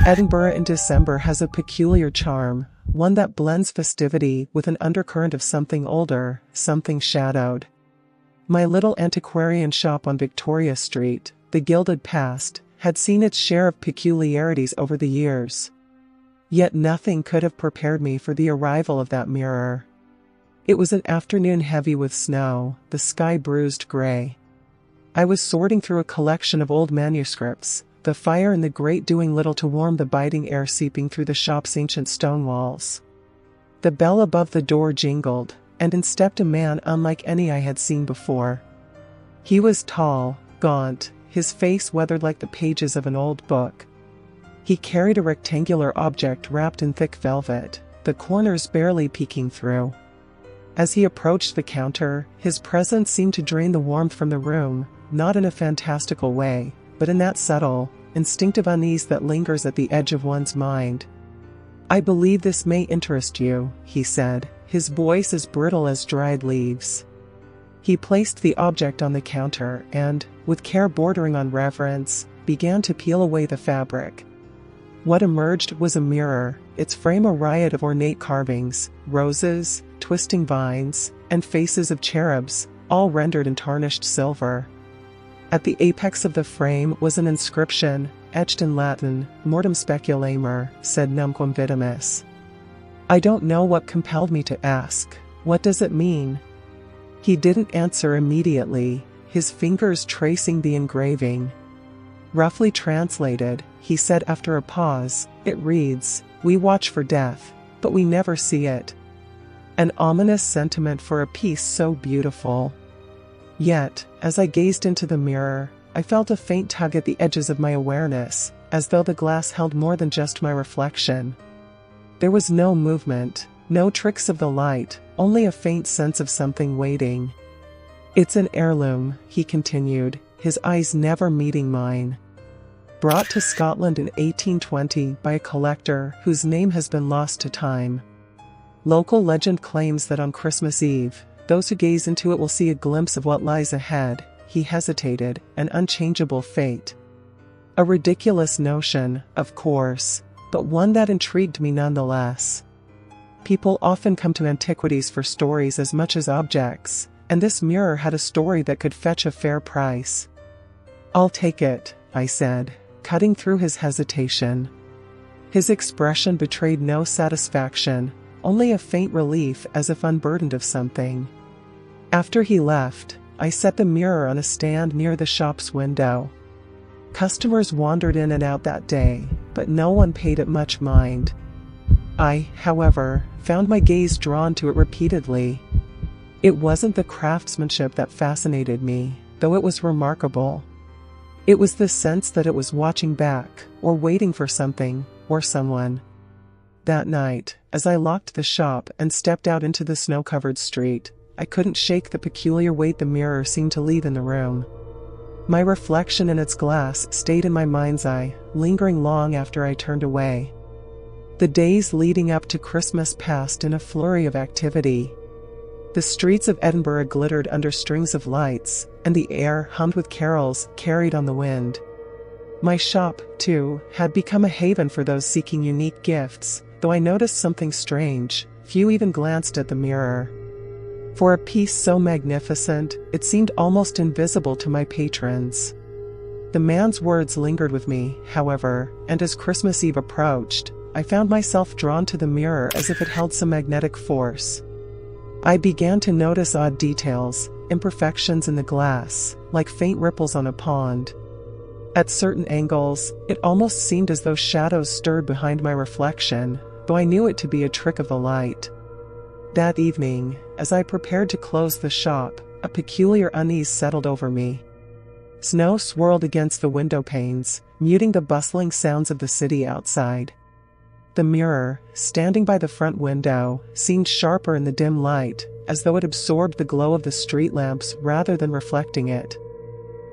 Edinburgh in December has a peculiar charm, one that blends festivity with an undercurrent of something older, something shadowed. My little antiquarian shop on Victoria Street, the Gilded Past, had seen its share of peculiarities over the years. Yet nothing could have prepared me for the arrival of that mirror. It was an afternoon heavy with snow, the sky bruised gray. I was sorting through a collection of old manuscripts, the fire in the grate doing little to warm the biting air seeping through the shop's ancient stone walls. The bell above the door jingled, and in stepped a man unlike any I had seen before. He was tall, gaunt, his face weathered like the pages of an old book. He carried a rectangular object wrapped in thick velvet, the corners barely peeking through. As he approached the counter, his presence seemed to drain the warmth from the room, not in a fantastical way, but in that subtle, instinctive unease that lingers at the edge of one's mind. "I believe this may interest you," he said, his voice as brittle as dried leaves. He placed the object on the counter and, with care bordering on reverence, began to peel away the fabric. What emerged was a mirror, its frame a riot of ornate carvings, roses, twisting vines, and faces of cherubs, all rendered in tarnished silver. At the apex of the frame was an inscription, etched in Latin, "Mortem speculamur, sed numquam vitamus." I don't know what compelled me to ask, "What does it mean?" He didn't answer immediately, his fingers tracing the engraving. Roughly translated, he said after a pause, "It reads, 'We watch for death, but we never see it.'" An ominous sentiment for a piece so beautiful. Yet, as I gazed into the mirror, I felt a faint tug at the edges of my awareness, as though the glass held more than just my reflection. There was no movement, no tricks of the light, only a faint sense of something waiting. "It's an heirloom," he continued, his eyes never meeting mine. "Brought to Scotland in 1820 by a collector whose name has been lost to time. Local legend claims that on Christmas Eve, those who gaze into it will see a glimpse of what lies ahead." He hesitated, "an unchangeable fate." A ridiculous notion, of course, but one that intrigued me nonetheless. People often come to antiquities for stories as much as objects, and this mirror had a story that could fetch a fair price. "I'll take it," I said, cutting through his hesitation. His expression betrayed no satisfaction, only a faint relief as if unburdened of something. After he left, I set the mirror on a stand near the shop's window. Customers wandered in and out that day, but no one paid it much mind. I, however, found my gaze drawn to it repeatedly. It wasn't the craftsmanship that fascinated me, though it was remarkable. It was the sense that it was watching back, or waiting for something, or someone. That night, as I locked the shop and stepped out into the snow-covered street, I couldn't shake the peculiar weight the mirror seemed to leave in the room. My reflection in its glass stayed in my mind's eye, lingering long after I turned away. The days leading up to Christmas passed in a flurry of activity. The streets of Edinburgh glittered under strings of lights, and the air hummed with carols carried on the wind. My shop, too, had become a haven for those seeking unique gifts, though I noticed something strange. Few even glanced at the mirror. For a piece so magnificent, it seemed almost invisible to my patrons. The man's words lingered with me, however, and as Christmas Eve approached, I found myself drawn to the mirror as if it held some magnetic force. I began to notice odd details, imperfections in the glass, like faint ripples on a pond. At certain angles, it almost seemed as though shadows stirred behind my reflection, though I knew it to be a trick of the light. That evening, as I prepared to close the shop, a peculiar unease settled over me. Snow swirled against the window panes, muting the bustling sounds of the city outside. The mirror, standing by the front window, seemed sharper in the dim light, as though it absorbed the glow of the street lamps rather than reflecting it.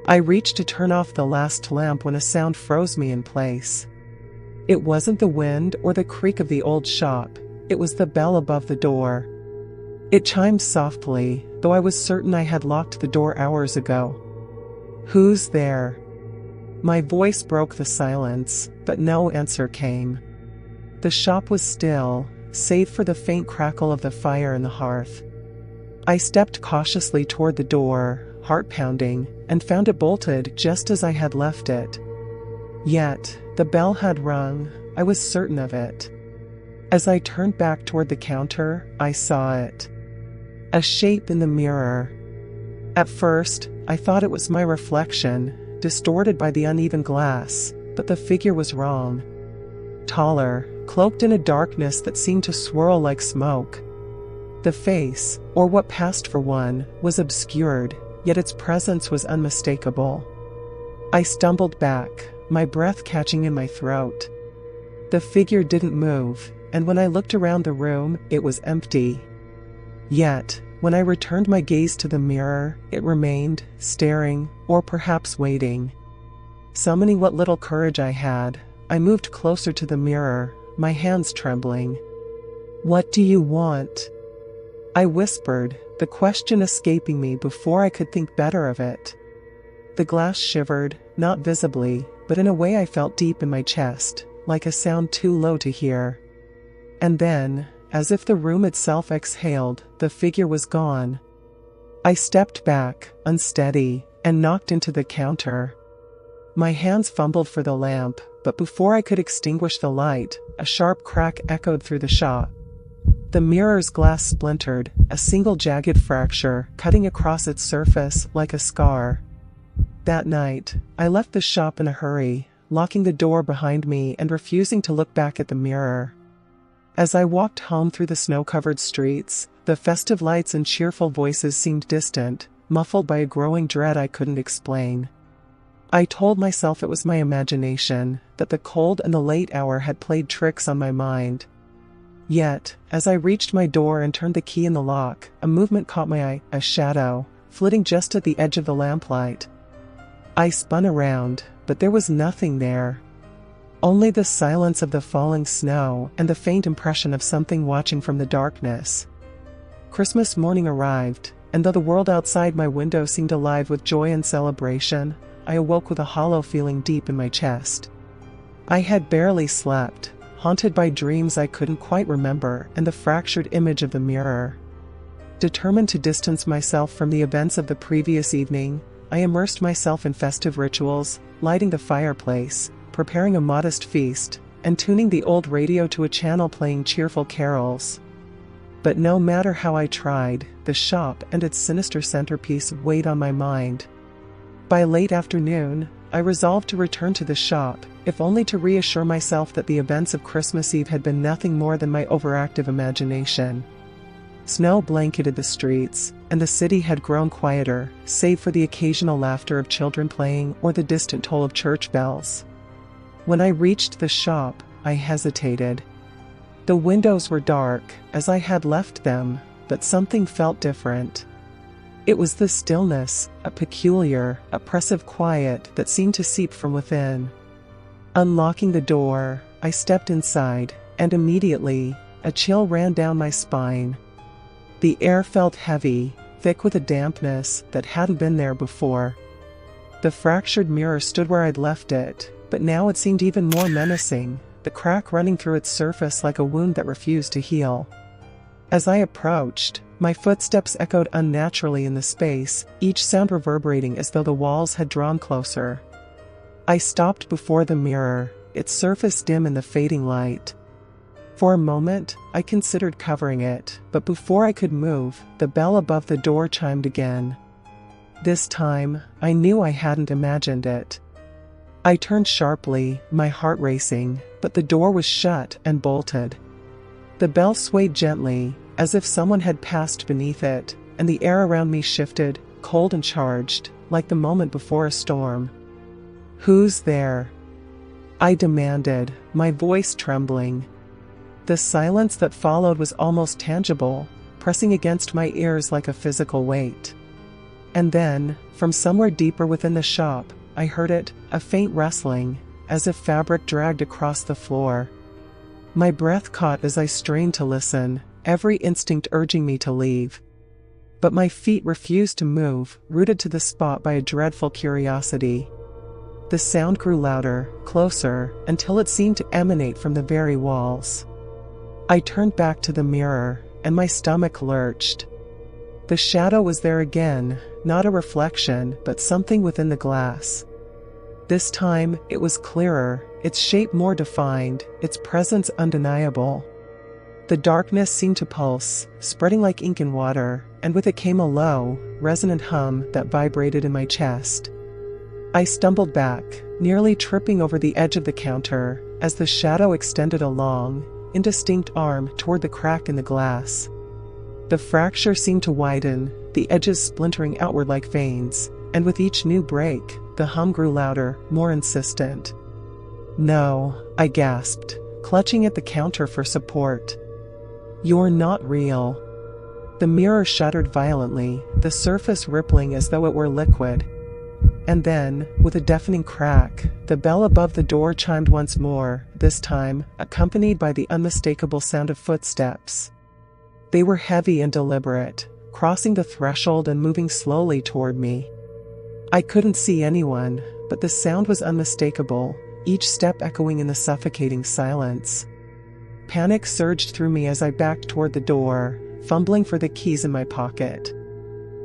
I reached to turn off the last lamp when a sound froze me in place. It wasn't the wind or the creak of the old shop, it was the bell above the door. It chimed softly, though I was certain I had locked the door hours ago. "Who's there?" My voice broke the silence, but no answer came. The shop was still, save for the faint crackle of the fire in the hearth. I stepped cautiously toward the door, heart pounding, and found it bolted just as I had left it. Yet, the bell had rung, I was certain of it. As I turned back toward the counter, I saw it. A shape in the mirror. At first, I thought it was my reflection, distorted by the uneven glass, but the figure was wrong. Taller, cloaked in a darkness that seemed to swirl like smoke. The face, or what passed for one, was obscured, yet its presence was unmistakable. I stumbled back, my breath catching in my throat. The figure didn't move, and when I looked around the room, it was empty. Yet, when I returned my gaze to the mirror, it remained, staring, or perhaps waiting. Summoning what little courage I had, I moved closer to the mirror, my hands trembling. "What do you want?" I whispered, the question escaping me before I could think better of it. The glass shivered, not visibly, but in a way I felt deep in my chest, like a sound too low to hear. And then, as if the room itself exhaled, the figure was gone. I stepped back, unsteady, and knocked into the counter. My hands fumbled for the lamp, but before I could extinguish the light, a sharp crack echoed through the shop. The mirror's glass splintered, a single jagged fracture cutting across its surface like a scar. That night, I left the shop in a hurry, locking the door behind me and refusing to look back at the mirror. As I walked home through the snow-covered streets, the festive lights and cheerful voices seemed distant, muffled by a growing dread I couldn't explain. I told myself it was my imagination, that the cold and the late hour had played tricks on my mind. Yet, as I reached my door and turned the key in the lock, a movement caught my eye, a shadow, flitting just at the edge of the lamplight. I spun around, but there was nothing there. Only the silence of the falling snow and the faint impression of something watching from the darkness. Christmas morning arrived, and though the world outside my window seemed alive with joy and celebration, I awoke with a hollow feeling deep in my chest. I had barely slept, haunted by dreams I couldn't quite remember and the fractured image of the mirror. Determined to distance myself from the events of the previous evening, I immersed myself in festive rituals, lighting the fireplace, preparing a modest feast, and tuning the old radio to a channel playing cheerful carols. But no matter how I tried, the shop and its sinister centerpiece weighed on my mind. By late afternoon, I resolved to return to the shop, if only to reassure myself that the events of Christmas Eve had been nothing more than my overactive imagination. Snow blanketed the streets, and the city had grown quieter, save for the occasional laughter of children playing or the distant toll of church bells. When I reached the shop, I hesitated. The windows were dark, as I had left them, but something felt different. It was the stillness, a peculiar, oppressive quiet that seemed to seep from within. Unlocking the door, I stepped inside, and immediately, a chill ran down my spine. The air felt heavy, thick with a dampness that hadn't been there before. The fractured mirror stood where I'd left it, but now it seemed even more menacing, the crack running through its surface like a wound that refused to heal. As I approached, my footsteps echoed unnaturally in the space, each sound reverberating as though the walls had drawn closer. I stopped before the mirror, its surface dim in the fading light. For a moment, I considered covering it, but before I could move, the bell above the door chimed again. This time, I knew I hadn't imagined it. I turned sharply, my heart racing, but the door was shut and bolted. The bell swayed gently, as if someone had passed beneath it, and the air around me shifted, cold and charged, like the moment before a storm. "Who's there?" I demanded, my voice trembling. The silence that followed was almost tangible, pressing against my ears like a physical weight. And then, from somewhere deeper within the shop, I heard it, a faint rustling, as if fabric dragged across the floor. My breath caught as I strained to listen, every instinct urging me to leave. But my feet refused to move, rooted to the spot by a dreadful curiosity. The sound grew louder, closer, until it seemed to emanate from the very walls. I turned back to the mirror, and my stomach lurched. The shadow was there again, not a reflection, but something within the glass. This time, it was clearer, its shape more defined, its presence undeniable. The darkness seemed to pulse, spreading like ink in water, and with it came a low, resonant hum that vibrated in my chest. I stumbled back, nearly tripping over the edge of the counter, as the shadow extended a long, indistinct arm toward the crack in the glass. The fracture seemed to widen, the edges splintering outward like veins, and with each new break, the hum grew louder, more insistent. "No," I gasped, clutching at the counter for support. "You're not real." The mirror shuddered violently, the surface rippling as though it were liquid. And then, with a deafening crack, the bell above the door chimed once more, this time accompanied by the unmistakable sound of footsteps. They were heavy and deliberate, crossing the threshold and moving slowly toward me. I couldn't see anyone, but the sound was unmistakable, each step echoing in the suffocating silence. Panic surged through me as I backed toward the door, fumbling for the keys in my pocket.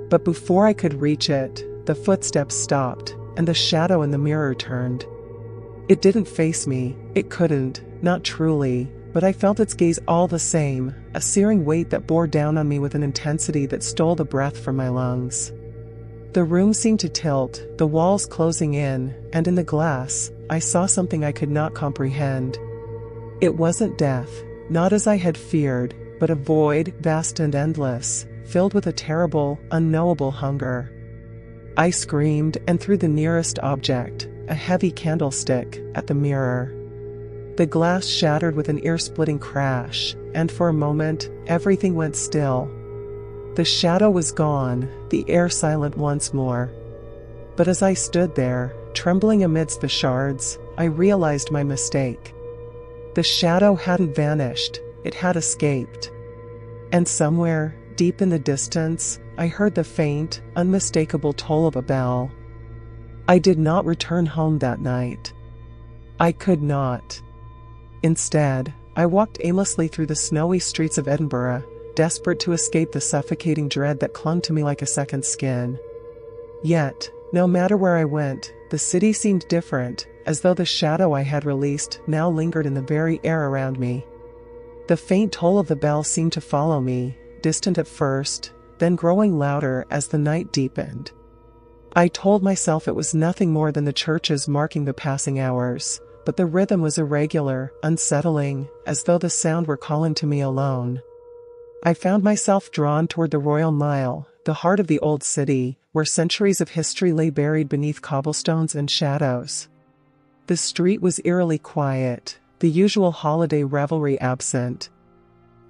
But before I could reach it, the footsteps stopped, and the shadow in the mirror turned. It didn't face me, it couldn't, not truly, but I felt its gaze all the same, a searing weight that bore down on me with an intensity that stole the breath from my lungs. The room seemed to tilt, the walls closing in, and in the glass, I saw something I could not comprehend. It wasn't death, not as I had feared, but a void, vast and endless, filled with a terrible, unknowable hunger. I screamed and threw the nearest object, a heavy candlestick, at the mirror. The glass shattered with an ear-splitting crash, and for a moment, everything went still. The shadow was gone, the air silent once more. But as I stood there, trembling amidst the shards, I realized my mistake. The shadow hadn't vanished, it had escaped. And somewhere, deep in the distance, I heard the faint, unmistakable toll of a bell. I did not return home that night. I could not. Instead, I walked aimlessly through the snowy streets of Edinburgh, desperate to escape the suffocating dread that clung to me like a second skin. Yet, no matter where I went, the city seemed different, as though the shadow I had released now lingered in the very air around me. The faint toll of the bell seemed to follow me, distant at first, then growing louder as the night deepened. I told myself it was nothing more than the churches marking the passing hours, but the rhythm was irregular, unsettling, as though the sound were calling to me alone. I found myself drawn toward the Royal Mile, the heart of the old city, where centuries of history lay buried beneath cobblestones and shadows. The street was eerily quiet, the usual holiday revelry absent.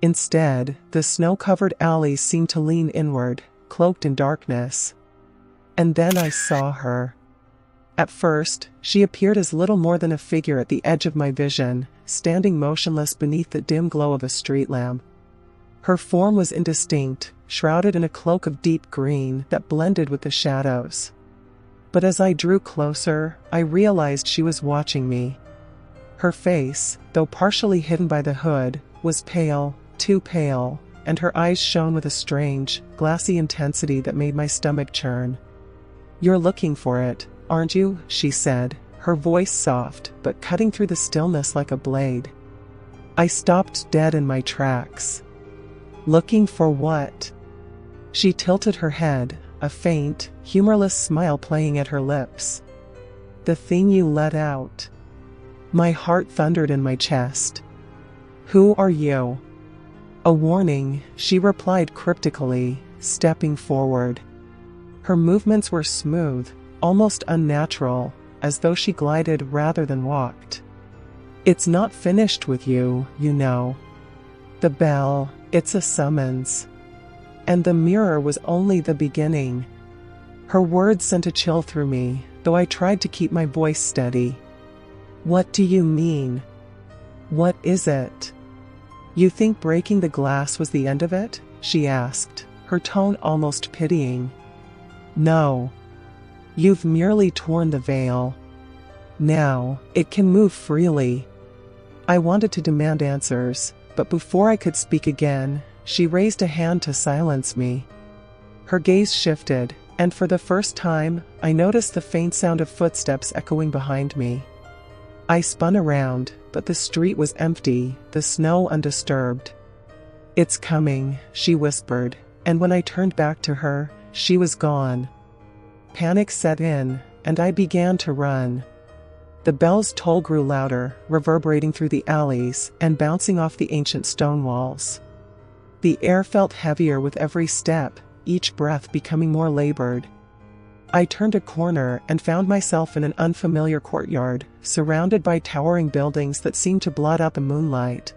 Instead, the snow-covered alleys seemed to lean inward, cloaked in darkness. And then I saw her. At first, she appeared as little more than a figure at the edge of my vision, standing motionless beneath the dim glow of a street lamp. Her form was indistinct, shrouded in a cloak of deep green that blended with the shadows. But as I drew closer, I realized she was watching me. Her face, though partially hidden by the hood, was pale, too pale, and her eyes shone with a strange, glassy intensity that made my stomach churn. "You're looking for it, aren't you?" she said, her voice soft, but cutting through the stillness like a blade. I stopped dead in my tracks. "Looking for what?" She tilted her head, a faint, humorless smile playing at her lips. "The thing you let out." My heart thundered in my chest. "Who are you?" "A warning," she replied cryptically, stepping forward. Her movements were smooth, almost unnatural, as though she glided rather than walked. "It's not finished with you, you know. The bell, it's a summons. And the mirror was only the beginning." Her words sent a chill through me, though I tried to keep my voice steady. "What do you mean? What is it?" "You think breaking the glass was the end of it?" she asked, her tone almost pitying. "No. You've merely torn the veil. Now, it can move freely. I wanted to demand answers, but before I could speak again, she raised a hand to silence me. Her gaze shifted, and for the first time, I noticed the faint sound of footsteps echoing behind me. I spun around, but the street was empty, the snow undisturbed. "It's coming," she whispered, and when I turned back to her, she was gone. Panic set in, and I began to run. The bell's toll grew louder, reverberating through the alleys and bouncing off the ancient stone walls. The air felt heavier with every step, each breath becoming more labored. I turned a corner and found myself in an unfamiliar courtyard, surrounded by towering buildings that seemed to blot out the moonlight.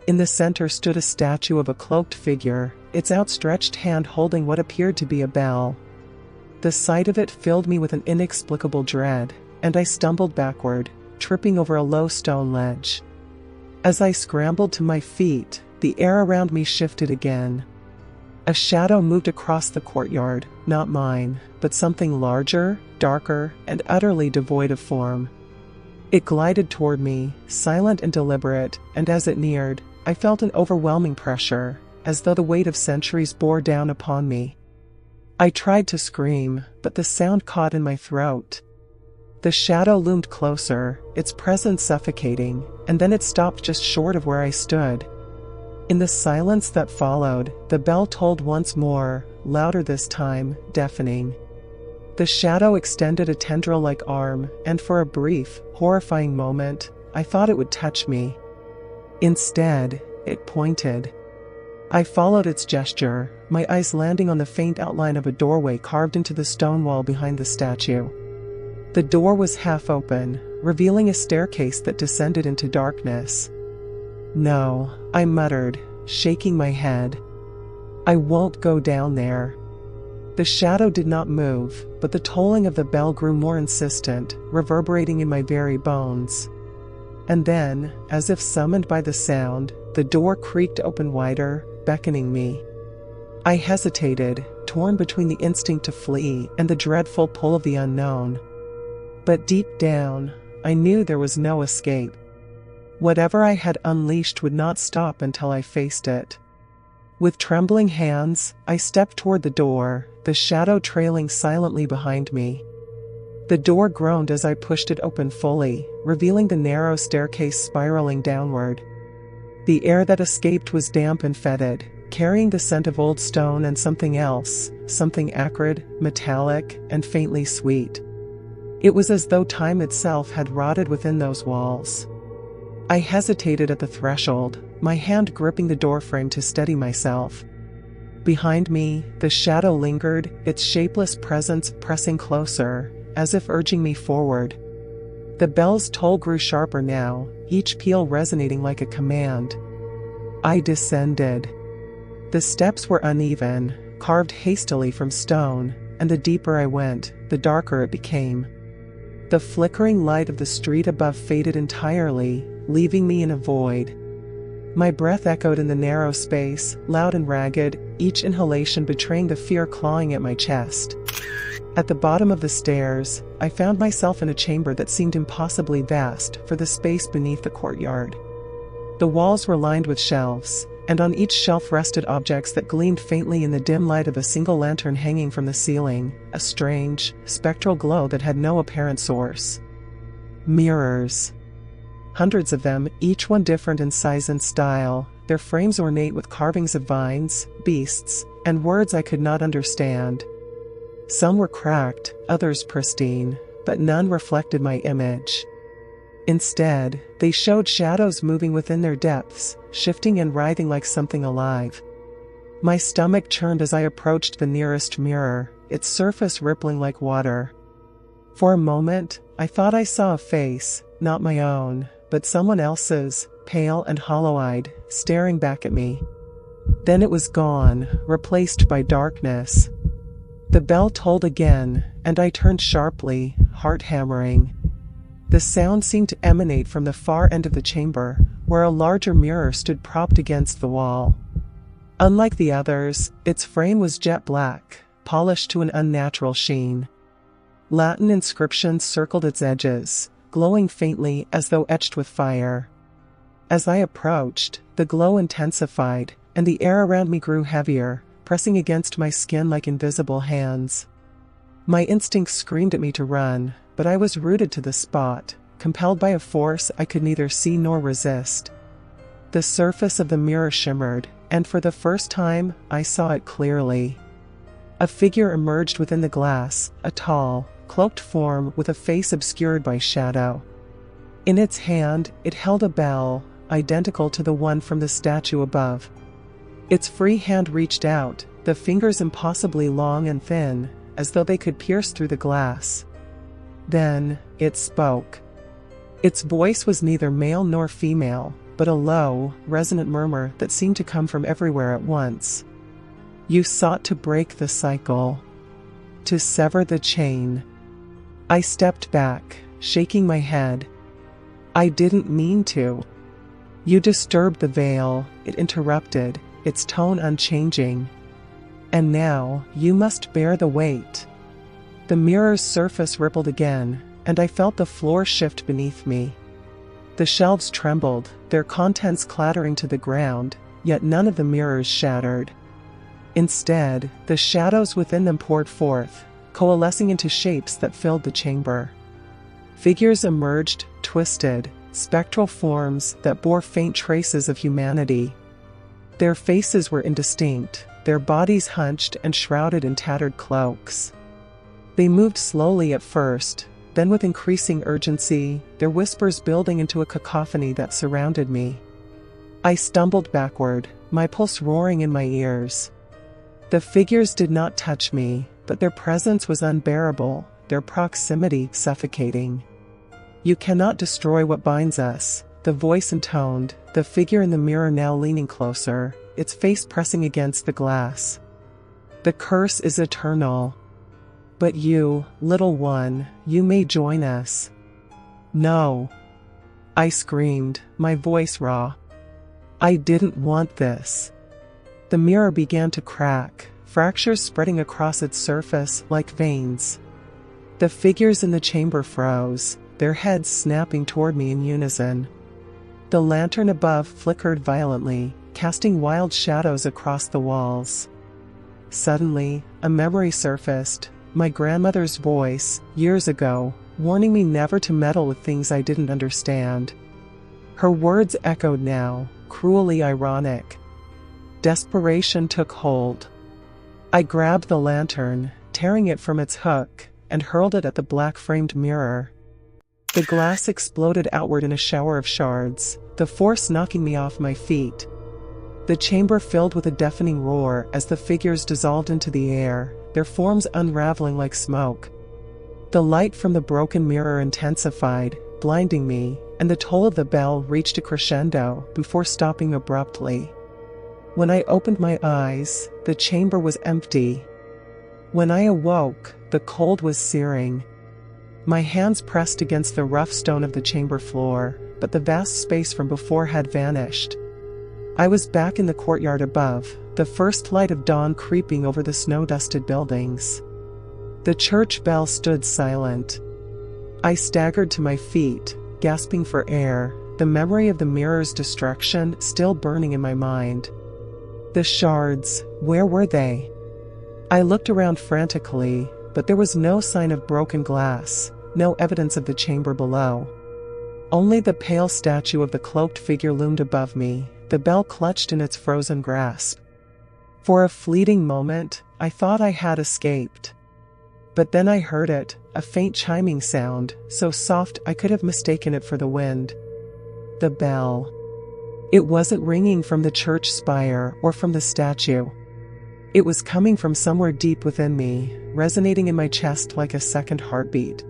In the center stood a statue of a cloaked figure, its outstretched hand holding what appeared to be a bell. The sight of it filled me with an inexplicable dread, and I stumbled backward, tripping over a low stone ledge. As I scrambled to my feet, the air around me shifted again. A shadow moved across the courtyard, not mine, but something larger, darker, and utterly devoid of form. It glided toward me, silent and deliberate, and as it neared, I felt an overwhelming pressure, as though the weight of centuries bore down upon me. I tried to scream, but the sound caught in my throat. The shadow loomed closer, its presence suffocating, and then it stopped just short of where I stood. In the silence that followed, the bell tolled once more, louder this time, deafening. The shadow extended a tendril-like arm, and for a brief, horrifying moment, I thought it would touch me. Instead, it pointed. I followed its gesture, my eyes landing on the faint outline of a doorway carved into the stone wall behind the statue. The door was half open, revealing a staircase that descended into darkness. "No," I muttered, shaking my head. "I won't go down there." The shadow did not move, but the tolling of the bell grew more insistent, reverberating in my very bones. And then, as if summoned by the sound, the door creaked open wider, beckoning me. I hesitated, torn between the instinct to flee and the dreadful pull of the unknown. But deep down, I knew there was no escape. Whatever I had unleashed would not stop until I faced it. With trembling hands, I stepped toward the door, the shadow trailing silently behind me. The door groaned as I pushed it open fully, revealing the narrow staircase spiraling downward. The air that escaped was damp and fetid, carrying the scent of old stone and something else, something acrid, metallic, and faintly sweet. It was as though time itself had rotted within those walls. I hesitated at the threshold, my hand gripping the doorframe to steady myself. Behind me, the shadow lingered, its shapeless presence pressing closer, as if urging me forward. The bell's toll grew sharper now, each peal resonating like a command. I descended. The steps were uneven, carved hastily from stone, and the deeper I went, the darker it became. The flickering light of the street above faded entirely, leaving me in a void. My breath echoed in the narrow space, loud and ragged, each inhalation betraying the fear clawing at my chest. At the bottom of the stairs, I found myself in a chamber that seemed impossibly vast for the space beneath the courtyard. The walls were lined with shelves, and on each shelf rested objects that gleamed faintly in the dim light of a single lantern hanging from the ceiling, a strange, spectral glow that had no apparent source. Mirrors. Hundreds of them, each one different in size and style, their frames ornate with carvings of vines, beasts, and words I could not understand. Some were cracked, others pristine, but none reflected my image. Instead, they showed shadows moving within their depths, shifting and writhing like something alive. My stomach churned as I approached the nearest mirror, its surface rippling like water. For a moment, I thought I saw a face, not my own, but someone else's, pale and hollow-eyed, staring back at me. Then it was gone, replaced by darkness. The bell tolled again, and I turned sharply, heart hammering. The sound seemed to emanate from the far end of the chamber, where a larger mirror stood propped against the wall. Unlike the others, its frame was jet black, polished to an unnatural sheen. Latin inscriptions circled its edges, glowing faintly as though etched with fire. As I approached, the glow intensified, and the air around me grew heavier, pressing against my skin like invisible hands. My instincts screamed at me to run, but I was rooted to the spot, compelled by a force I could neither see nor resist. The surface of the mirror shimmered, and for the first time, I saw it clearly. A figure emerged within the glass, a tall, cloaked form with a face obscured by shadow. In its hand, it held a bell, identical to the one from the statue above. Its free hand reached out, the fingers impossibly long and thin, as though they could pierce through the glass. Then, it spoke. Its voice was neither male nor female, but a low, resonant murmur that seemed to come from everywhere at once. You sought to break the cycle, to sever the chain. I stepped back, shaking my head. I didn't mean to. You disturbed the veil, it interrupted, its tone unchanging. And now, you must bear the weight. The mirror's surface rippled again, and I felt the floor shift beneath me. The shelves trembled, their contents clattering to the ground, yet none of the mirrors shattered. Instead, the shadows within them poured forth, coalescing into shapes that filled the chamber. Figures emerged, twisted, spectral forms that bore faint traces of humanity. Their faces were indistinct, their bodies hunched and shrouded in tattered cloaks. They moved slowly at first, then with increasing urgency, their whispers building into a cacophony that surrounded me. I stumbled backward, my pulse roaring in my ears. The figures did not touch me, but their presence was unbearable, their proximity suffocating. You cannot destroy what binds us, the voice intoned, the figure in the mirror now leaning closer, its face pressing against the glass. The curse is eternal. But you, little one, you may join us. No. I screamed, my voice raw. I didn't want this. The mirror began to crack, fractures spreading across its surface like veins. The figures in the chamber froze, their heads snapping toward me in unison. The lantern above flickered violently, casting wild shadows across the walls. Suddenly, a memory surfaced, my grandmother's voice, years ago, warning me never to meddle with things I didn't understand. Her words echoed now, cruelly ironic. Desperation took hold. I grabbed the lantern, tearing it from its hook, and hurled it at the black-framed mirror. The glass exploded outward in a shower of shards, the force knocking me off my feet. The chamber filled with a deafening roar as the figures dissolved into the air, their forms unraveling like smoke. The light from the broken mirror intensified, blinding me, and the toll of the bell reached a crescendo before stopping abruptly. When I opened my eyes, the chamber was empty. When I awoke, the cold was searing. My hands pressed against the rough stone of the chamber floor, but the vast space from before had vanished. I was back in the courtyard above, the first light of dawn creeping over the snow-dusted buildings. The church bell stood silent. I staggered to my feet, gasping for air, the memory of the mirror's destruction still burning in my mind. The shards, where were they? I looked around frantically, but there was no sign of broken glass, no evidence of the chamber below. Only the pale statue of the cloaked figure loomed above me, the bell clutched in its frozen grasp. For a fleeting moment, I thought I had escaped. But then I heard it, a faint chiming sound, so soft I could have mistaken it for the wind. The bell. It wasn't ringing from the church spire or from the statue. It was coming from somewhere deep within me, resonating in my chest like a second heartbeat.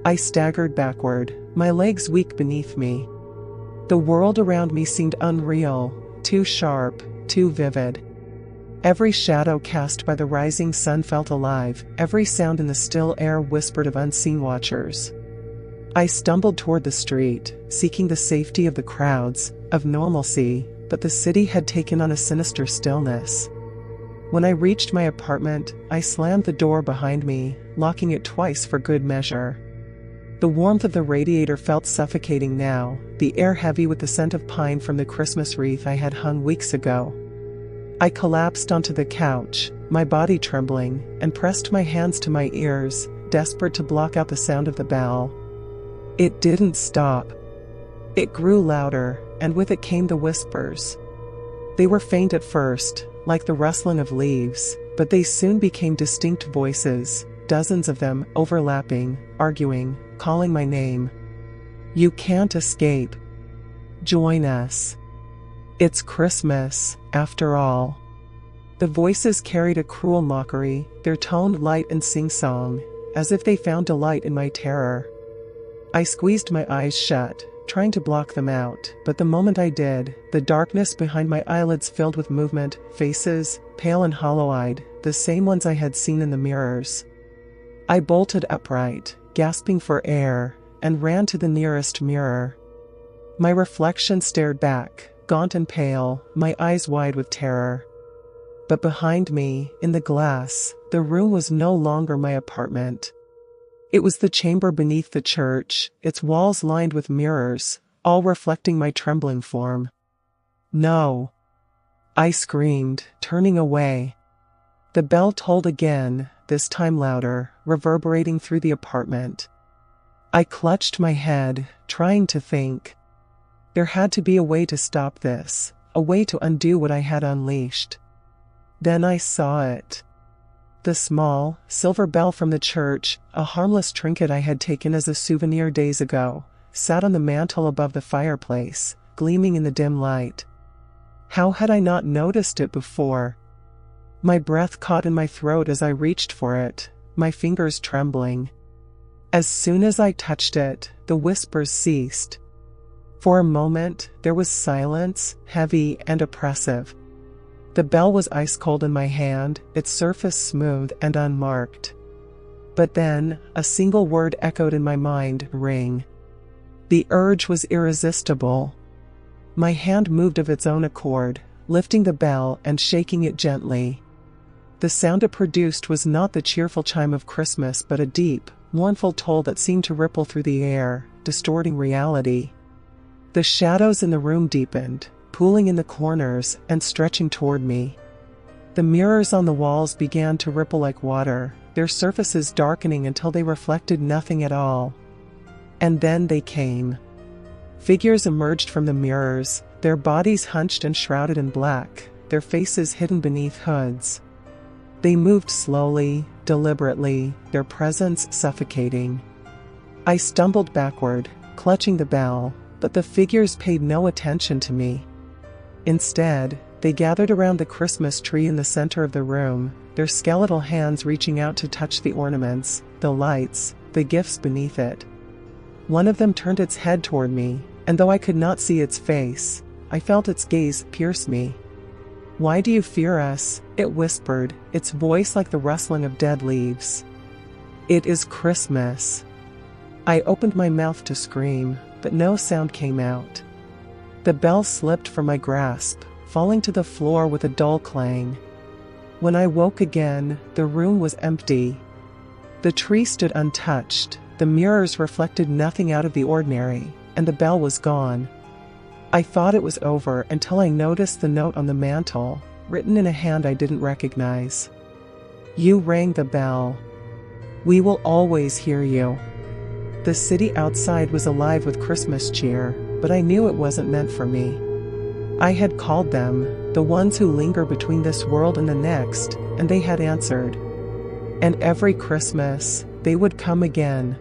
I staggered backward, my legs weak beneath me. The world around me seemed unreal, too sharp, too vivid. Every shadow cast by the rising sun felt alive, every sound in the still air whispered of unseen watchers. I stumbled toward the street, seeking the safety of the crowds, of normalcy, but the city had taken on a sinister stillness. When I reached my apartment, I slammed the door behind me, locking it twice for good measure. The warmth of the radiator felt suffocating now, the air heavy with the scent of pine from the Christmas wreath I had hung weeks ago. I collapsed onto the couch, my body trembling, and pressed my hands to my ears, desperate to block out the sound of the bell. It didn't stop. It grew louder, and with it came the whispers. They were faint at first, like the rustling of leaves, but they soon became distinct voices, dozens of them, overlapping, arguing, calling my name. "You can't escape. Join us. It's Christmas, after all." The voices carried a cruel mockery, their tone light and sing-song, as if they found delight in my terror. I squeezed my eyes shut, trying to block them out, but the moment I did, the darkness behind my eyelids filled with movement, faces, pale and hollow-eyed, the same ones I had seen in the mirrors. I bolted upright, gasping for air, and ran to the nearest mirror. My reflection stared back, gaunt and pale, my eyes wide with terror. But behind me, in the glass, the room was no longer my apartment. It was the chamber beneath the church, its walls lined with mirrors, all reflecting my trembling form. "No!" I screamed, turning away. The bell tolled again, this time louder, reverberating through the apartment. I clutched my head, trying to think. There had to be a way to stop this, a way to undo what I had unleashed. Then I saw it. The small, silver bell from the church, a harmless trinket I had taken as a souvenir days ago, sat on the mantel above the fireplace, gleaming in the dim light. How had I not noticed it before? My breath caught in my throat as I reached for it, my fingers trembling. As soon as I touched it, the whispers ceased. For a moment, there was silence, heavy and oppressive. The bell was ice-cold in my hand, its surface smooth and unmarked. But then, a single word echoed in my mind, ring. The urge was irresistible. My hand moved of its own accord, lifting the bell and shaking it gently. The sound it produced was not the cheerful chime of Christmas but a deep, mournful toll that seemed to ripple through the air, distorting reality. The shadows in the room deepened, pooling in the corners and stretching toward me. The mirrors on the walls began to ripple like water, their surfaces darkening until they reflected nothing at all. And then they came. Figures emerged from the mirrors, their bodies hunched and shrouded in black, their faces hidden beneath hoods. They moved slowly, deliberately, their presence suffocating. I stumbled backward, clutching the bell, but the figures paid no attention to me. Instead, they gathered around the Christmas tree in the center of the room, their skeletal hands reaching out to touch the ornaments, the lights, the gifts beneath it. One of them turned its head toward me, and though I could not see its face, I felt its gaze pierce me. "Why do you fear us?" it whispered, its voice like the rustling of dead leaves. "It is Christmas." I opened my mouth to scream, but no sound came out. The bell slipped from my grasp, falling to the floor with a dull clang. When I woke again, the room was empty. The tree stood untouched, the mirrors reflected nothing out of the ordinary, and the bell was gone. I thought it was over until I noticed the note on the mantel, written in a hand I didn't recognize. "You rang the bell. We will always hear you." The city outside was alive with Christmas cheer, but I knew it wasn't meant for me. I had called them, the ones who linger between this world and the next, and they had answered. And every Christmas, they would come again.